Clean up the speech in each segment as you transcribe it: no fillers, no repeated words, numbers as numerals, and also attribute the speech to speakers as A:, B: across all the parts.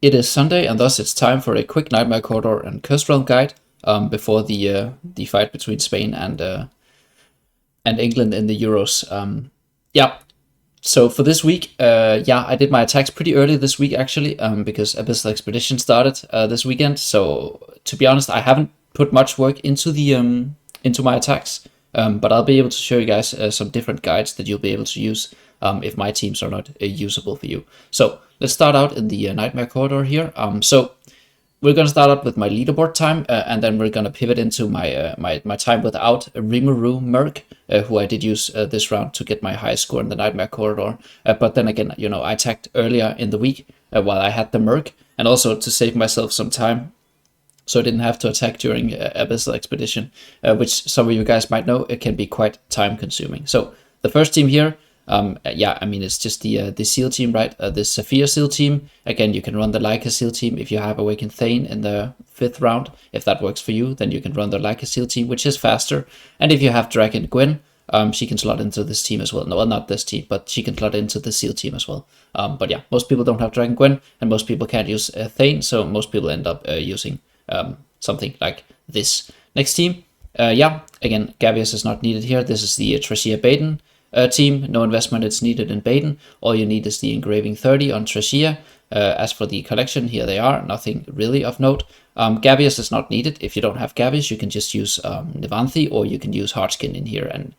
A: It is Sunday, and thus it's time for a quick Nightmare Corridor and Curse Realm guide before the fight between Spain and England in the Euros. Yeah. So for this week, I did my attacks pretty early this week actually, because Abyssal Expedition started this weekend. So to be honest, I haven't put much work into the into my attacks, but I'll be able to show you guys some different guides that you'll be able to use if my teams are not usable for you. So let's start out in the Nightmare Corridor here. So we're going to start out with my leaderboard time, and then we're going to pivot into my time without Rimuru Merc, who I did use this round to get my highest score in the Nightmare Corridor. But then again, I attacked earlier in the week while I had the Merc, and also to save myself some time, so I didn't have to attack during Abyssal Expedition, which some of you guys might know, it can be quite time consuming. So the first team here, it's just the SEAL team, right? The Saphir SEAL team. Again, you can run the Leica SEAL team if you have Awakened Thane in the 5th round. If that works for you, then you can run the Leica SEAL team, which is faster. And if you have Dragon Gwen, she can slot into this team as well. No, well, not this team, but she can slot into the SEAL team as well. But yeah, most people don't have Dragon Gwen, and most people can't use Thane, so most people end up using something like this. Next team, again, Gavious is not needed here. This is the Trashia Baden team. No investment is needed in Baden. All you need is the engraving 30 on Trashia. As for the collection, here they are. Nothing really of note. Gavious is not needed. If you don't have Gavious, you can just use Nivanthi, or you can use Hardskin in here, and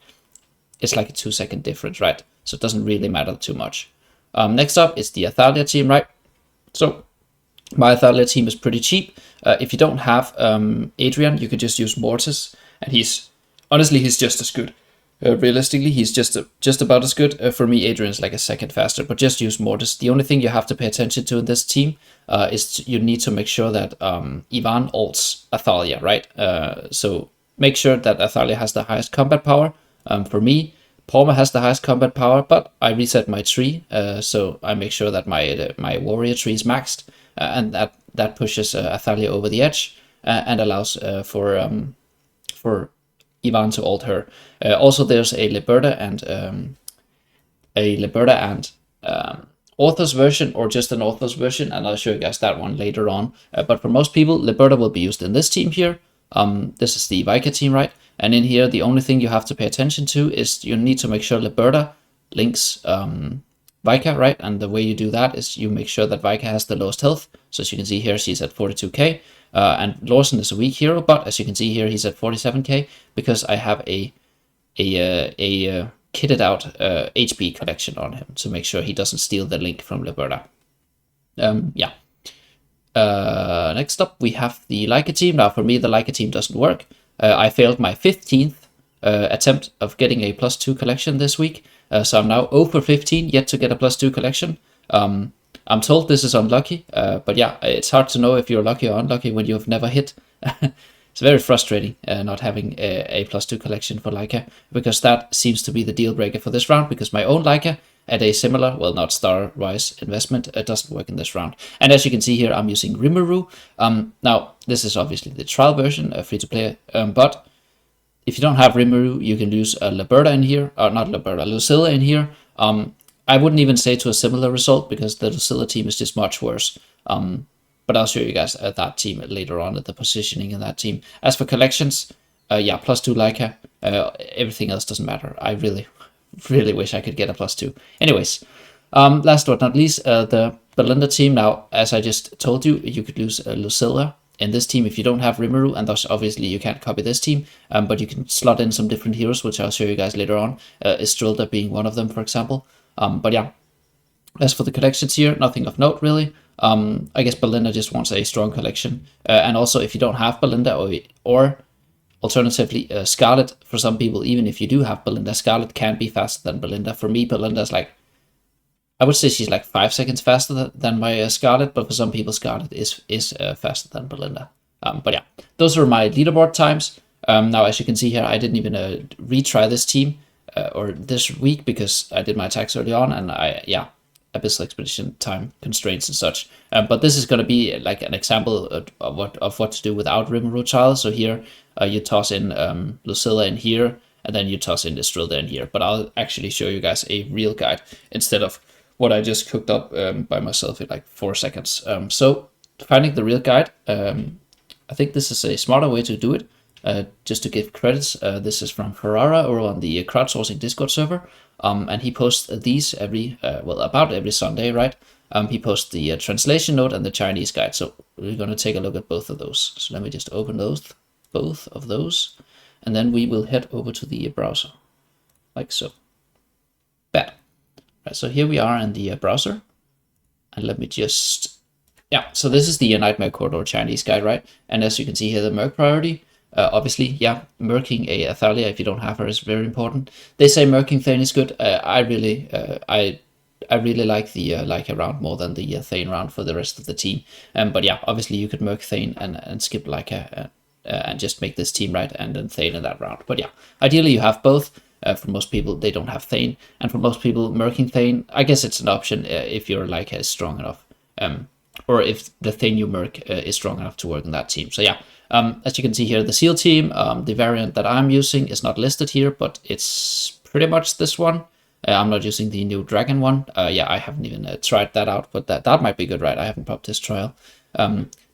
A: it's like a 2-second difference, right? So it doesn't really matter too much. Next up is the Athalia team, right? So my Athalia team is pretty cheap. If you don't have Adrian, you can just use Mortis, and he's just as good. Realistically, he's just about as good. For me, Adrian's like a second faster, but just use Mortis. The only thing you have to pay attention to in this team is you need to make sure that Ivan ults Athalia, right? So make sure that Athalia has the highest combat power. For me, Palmer has the highest combat power, but I reset my tree, so I make sure that my warrior tree is maxed, and that pushes Athalia over the edge and allows for Ivan to ult her. Also, there's a Liberta and Author's version, or just an Author's version, and I'll show you guys that one later on. But for most people, Liberta will be used in this team here. This is the Vika team, right? And in here, the only thing you have to pay attention to is you need to make sure Liberta links Vika, right? And the way you do that is you make sure that Vika has the lowest health. So as you can see here, she's at 42k. And Lawson is a weak hero, but as you can see here, he's at 47k because I have a kitted out HP collection on him to make sure he doesn't steal the link from Liberta. Next up, we have the Leica team. Now, for me, the Leica team doesn't work. I failed my 15th attempt of getting a +2 collection this week. So I'm now 0 for 15, yet to get a +2 collection. I'm told this is unlucky, but yeah, it's hard to know if you're lucky or unlucky when you've never hit. It's very frustrating not having a +2 collection for Leica, because that seems to be the deal breaker for this round, because my own Leica at a similar, well, not star-wise investment, doesn't work in this round. And as you can see here, I'm using Rimuru. Now, this is obviously the trial version, free-to-play, but if you don't have Rimuru, you can use Liberta in here, or not Liberta, Lucilla in here. I wouldn't even say to a similar result, because the Lucilla team is just much worse. But I'll show you guys that team later on, at the positioning in that team. As for collections, +2 Leica. Everything else doesn't matter. I really, really wish I could get a +2. Anyways, last but not least, the Belinda team. Now, as I just told you, you could use Lucilla in this team if you don't have Rimuru, and thus obviously you can't copy this team, but you can slot in some different heroes, which I'll show you guys later on, Estrilda being one of them, for example. But yeah, as for the collections here, nothing of note really. I guess Belinda just wants a strong collection, and also if you don't have Belinda, or alternatively Scarlet, for some people, even if you do have Belinda, Scarlet can be faster than Belinda. For me, Belinda is like, I would say she's like 5 seconds faster than my Scarlet, but for some people, Scarlet is faster than Belinda. But yeah, those are my leaderboard times. Now, as you can see here, I didn't even retry this team or this week, because I did my attacks early on, and Abyssal Expedition time constraints and such. But this is going to be like an example of what to do without Rimuru Child. So here you toss in Lucilla in here, and then you toss in Estrilda in here. But I'll actually show you guys a real guide instead of what I just cooked up by myself in like 4 seconds. So finding the real guide, I think this is a smarter way to do it. Just to give credits, this is from Ferrara over on the crowdsourcing Discord server, and he posts these about every Sunday, right? He posts the translation note and the Chinese guide, so we're going to take a look at both of those. So let me just open both of those, and then we will head over to the browser, like so. Bad. Right, so here we are in the browser, and let me just, yeah, so this is the Nightmare Corridor Chinese guide, right? And as you can see here, the Merc priority, obviously, yeah, merking a Athalia if you don't have her is very important. They say merking Thane is good. I really like the Leica round more than the Thane round for the rest of the team. But yeah, obviously you could merc Thane and skip Leica and just make this team right, and then Thane in that round. But yeah, ideally you have both. For most people, they don't have Thane, and for most people, merking Thane, I guess it's an option if your Leica is strong enough, or if the Thane you merc is strong enough to work in that team. So yeah. As you can see here, the SEAL team, the variant that I'm using is not listed here, but it's pretty much this one. I'm not using the new Dragon one. Yeah, I haven't even tried that out, but that might be good, right? I haven't popped this trial.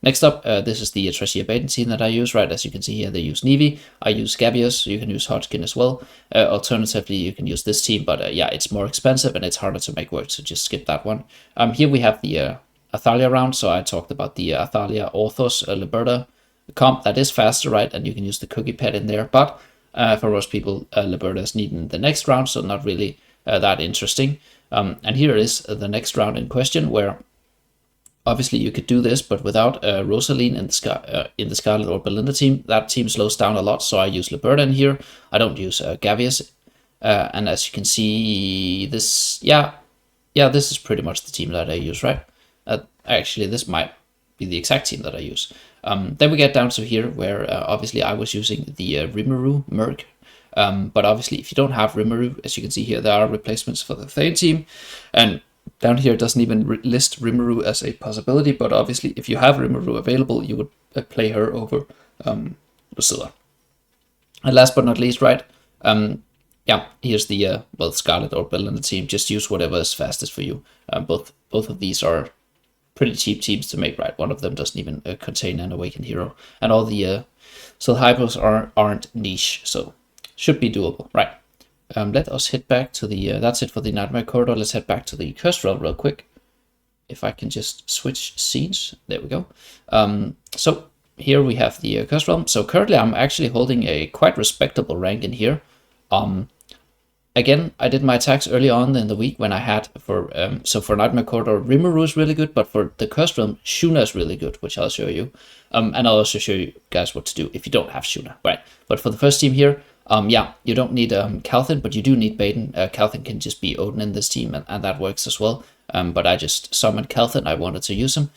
A: Next up, this is the Treasure Baden team that I use, right? As you can see here, they use Nevi. I use Gabius. You can use Hodgkin as well. Alternatively, you can use this team, but yeah, it's more expensive and it's harder to make work, so just skip that one. Here we have the Athalia round, so I talked about the Athalia Orthos Liberta comp that is faster, right? And you can use the cookie pet in there, but for most people, Liberta is needed in the next round, so not really that interesting. And here is the next round in question, where obviously you could do this, but without Rosaline in the Scarlet or Belinda team, that team slows down a lot. So I use Liberta in here. I don't use Gavious, and as you can see, this this is pretty much the team that I use, right? Actually, this might be the exact team that I use. Then we get down to here, where obviously I was using the Rimuru Merc. But obviously, if you don't have Rimuru, as you can see here, there are replacements for the Thane team. And down here, it doesn't even list Rimuru as a possibility. But obviously, if you have Rimuru available, you would play her over Lucilla. And last but not least, right? Yeah, here's the Scarlet or Belinda team. Just use whatever is fastest for you. Both of these are pretty cheap teams to make, right? One of them doesn't even contain an Awakened Hero, and all the Soul Hypos aren't niche, so should be doable, right? Let us head back to the that's it for the Nightmare Corridor. Let's head back to the Cursed Realm real quick. If I can just switch scenes, there we go. So here we have the Cursed Realm. So currently I'm actually holding a quite respectable rank in here. Again, I did my attacks early on in the week when I had for Nightmare Corridor, Rimuru is really good, but for the Cursed Realm, Shuna is really good, which I'll show you. And I'll also show you guys what to do if you don't have Shuna, right? But for the first team here, yeah, you don't need Calthin, but you do need Baden. Calthin can just be Odin in this team, and that works as well. But I just summoned Calthin, I wanted to use him.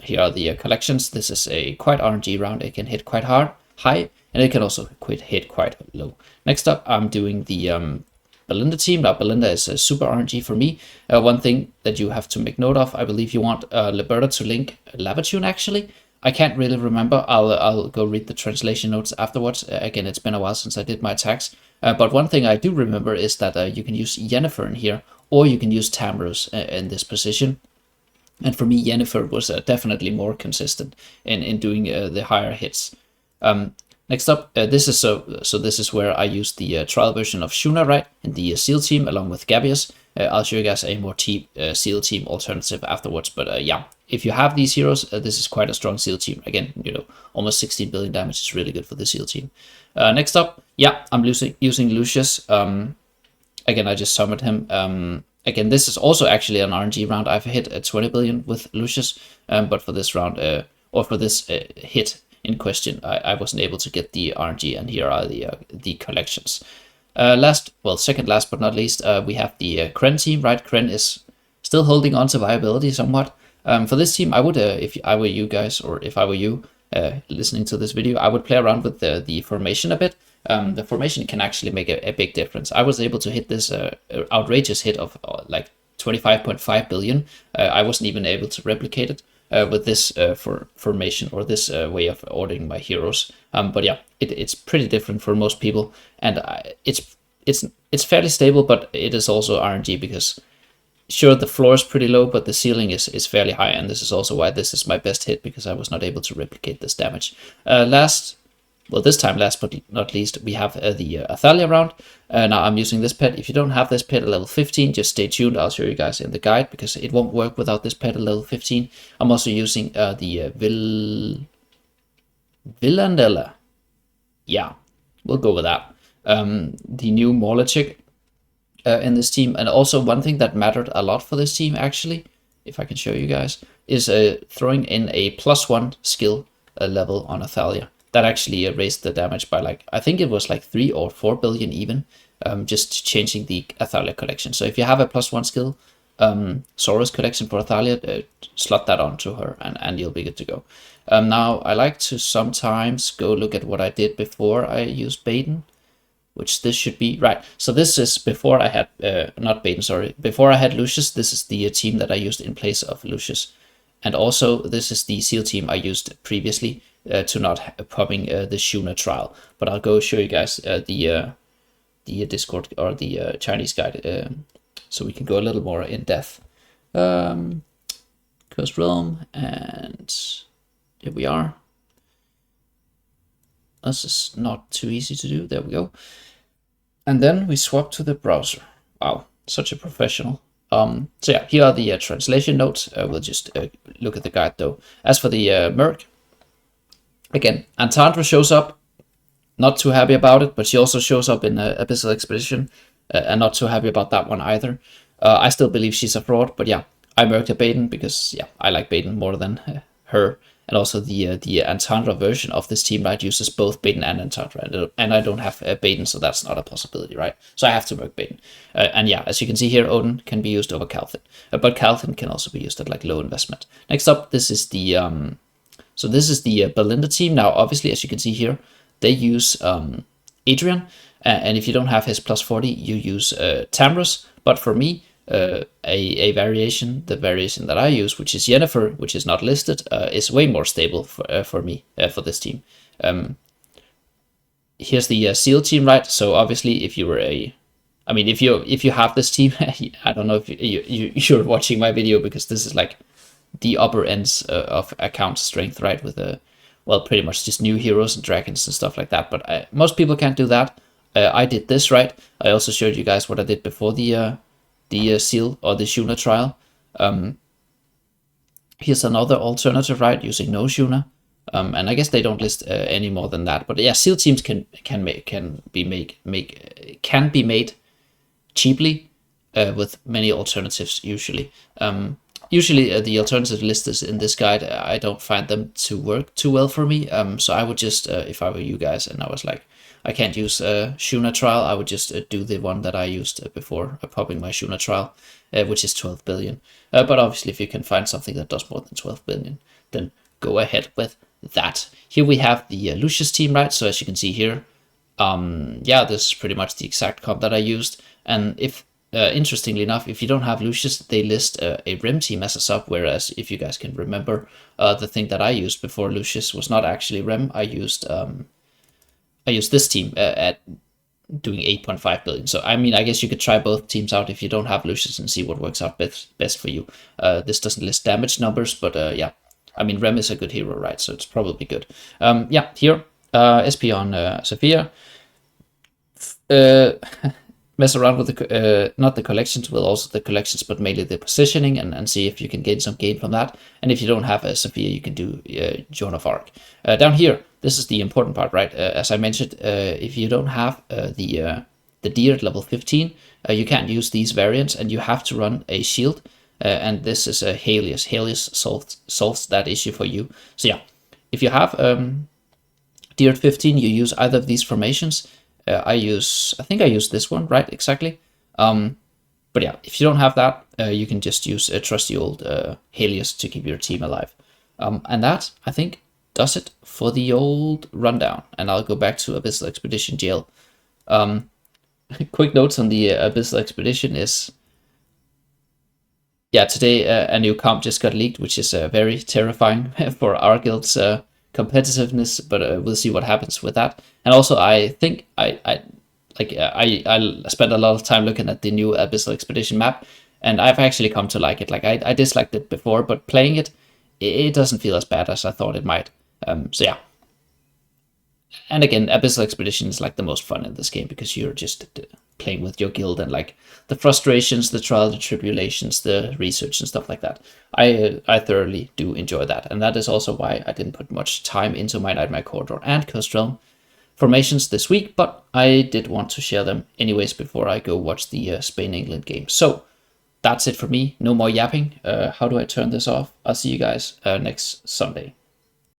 A: Here are the collections. This is a quite RNG round. It can hit quite high, and it can also hit quite low. Next up, I'm doing the Belinda team. Now, Belinda is a super RNG for me. One thing that you have to make note of, I believe you want Liberta to link Lavatune, actually. I can't really remember. I'll go read the translation notes afterwards. Again, it's been a while since I did my attacks. But one thing I do remember is that you can use Yennefer in here, or you can use Tamrus in this position. And for me, Yennefer was definitely more consistent in doing the higher hits. Next up, this is where I use the trial version of Shuna, right, in the SEAL team along with Gabius. I'll show you guys a more SEAL team alternative afterwards, but yeah, if you have these heroes, this is quite a strong SEAL team. Again, almost 16 billion damage is really good for the SEAL team. Next up, yeah, I'm using Lucius. Again, I just summoned him. Again, this is also actually an RNG round. I've hit 20 billion with Lucius, but for this round, or for this hit in question, I wasn't able to get the RNG, and here are the collections. Second last but not least, we have the Kren team, right? Kren is still holding on to viability somewhat. For this team, I would, if I were you guys, or if I were you listening to this video, I would play around with the formation a bit. The formation can actually make a big difference. I was able to hit this outrageous hit of like 25.5 billion. I wasn't even able to replicate it with this formation, or this way of ordering my heroes. But yeah, it's pretty different for most people, and it's fairly stable, but it is also RNG because sure, the floor is pretty low, but the ceiling is fairly high, and this is also why this is my best hit, because I was not able to replicate this damage. This time last but not least, we have the Athalia round. Now I'm using this pet. If you don't have this pet at level 15, just stay tuned. I'll show you guys in the guide, because it won't work without this pet at level 15. I'm also using the Villanella. Yeah, we'll go with that. The new Mauler chick in this team. And also one thing that mattered a lot for this team, actually, if I can show you guys, is throwing in a +1 skill level on Athalia. That actually raised the damage by, like, I think it was like 3 or 4 billion even, just changing the Athalia collection. So if you have a +1 skill Saurus collection for Athalia, slot that onto her, and you'll be good to go. Now, I like to sometimes go look at what I did before I used Baden, which this should be, right. So this is before I had, not Baden, sorry, before I had Lucius. This is the team that I used in place of Lucius. And also, this is the SEAL team I used previously to not popping the Shuna trial. But I'll go show you guys the Discord or the Chinese guide, so we can go a little more in depth. Cursed Realm, and here we are. This is not too easy to do. There we go. And then we swap to the browser. Wow, such a professional. So yeah, here are the translation notes. We'll just look at the guide though. As for the Merc, again, Antandra shows up. Not too happy about it, but she also shows up in Abyssal Expedition, and not too happy about that one either. I still believe she's a fraud, but yeah, I merked a Baden because, yeah, I like Baden more than her. And also the Antandra version of this team, right, uses both Baden and Antandra, and I don't have Baden, so that's not a possibility, right? So I have to merc Baden. And yeah, as you can see here, Odin can be used over Calthin, but Calthin can also be used at like low investment. Next up, this is the Belinda team. Now, obviously, as you can see here, they use Adrian, and if you don't have his +40, you use Tamrus. But for me, a variation, the variation that I use, which is Yennefer, which is not listed, is way more stable for me for this team. Here's the SEAL team, right? So obviously, if you were if you have this team, I don't know if you're watching my video, because this is like the upper ends of account strength, right? With pretty much just new heroes and dragons and stuff like that. But most people can't do that. I did this, right? I also showed you guys what I did before the SEAL or the Shuna trial. Here's another alternative, right, using no Shuna. And I guess they don't list any more than that. But yeah, SEAL teams can be made cheaply with many alternatives usually. Usually the alternative listers in this guide, I don't find them to work too well for me. So I would just, if I were you guys and I was like, I can't use Shuna trial, I would just do the one that I used before popping my Shuna trial, which is 12 billion. But obviously, if you can find something that does more than 12 billion, then go ahead with that. Here we have the Lucius team, right? So as you can see here, yeah, this is pretty much the exact comp that I used. And if interestingly enough, if you don't have Lucius, they list a Rem team as a sub, whereas if you guys can remember, the thing that I used before Lucius was not actually Rem. I used this team at doing 8.5 billion. So, I mean, I guess you could try both teams out if you don't have Lucius and see what works out best for you. This doesn't list damage numbers, but yeah. I mean, Rem is a good hero, right? So it's probably good. Yeah, here, SP on Sophia. Mess around with the not the collections, well, also the collections, but mainly the positioning, and see if you can gain some gain from that. And if you don't have a Sophia, you can do Joan of Arc. Down here, this is the important part, right? As I mentioned, if you don't have the Deer at level 15, you can't use these variants, and you have to run a shield. And this is a Helios. Helios solves that issue for you. So yeah, if you have Deer at 15, you use either of these formations. I think I use this one, right? Exactly. But yeah, if you don't have that, you can just use a trusty old Helios to keep your team alive. And that, I think, does it for the old rundown. And I'll go back to Abyssal Expedition jail. Quick notes on the Abyssal Expedition is, yeah, today a new comp just got leaked, which is very terrifying for our guild's competitiveness, but we'll see what happens with that. And also, I think I spent a lot of time looking at the new Abyssal Expedition map, And I've actually come to like it. Like I disliked it before, but playing it, it doesn't feel as bad as I thought it might. So yeah. And again, Abyssal Expedition is like the most fun in this game because you're just playing with your guild and like the frustrations, the trials, the tribulations, the research and stuff like that. I thoroughly do enjoy that, and that is also why I didn't put much time into my Nightmare Corridor and Cursed Realm formations this week, but I did want to share them anyways before I go watch the Spain-England game. So that's it for me. No more yapping. How do I turn this off? I'll see you guys next Sunday.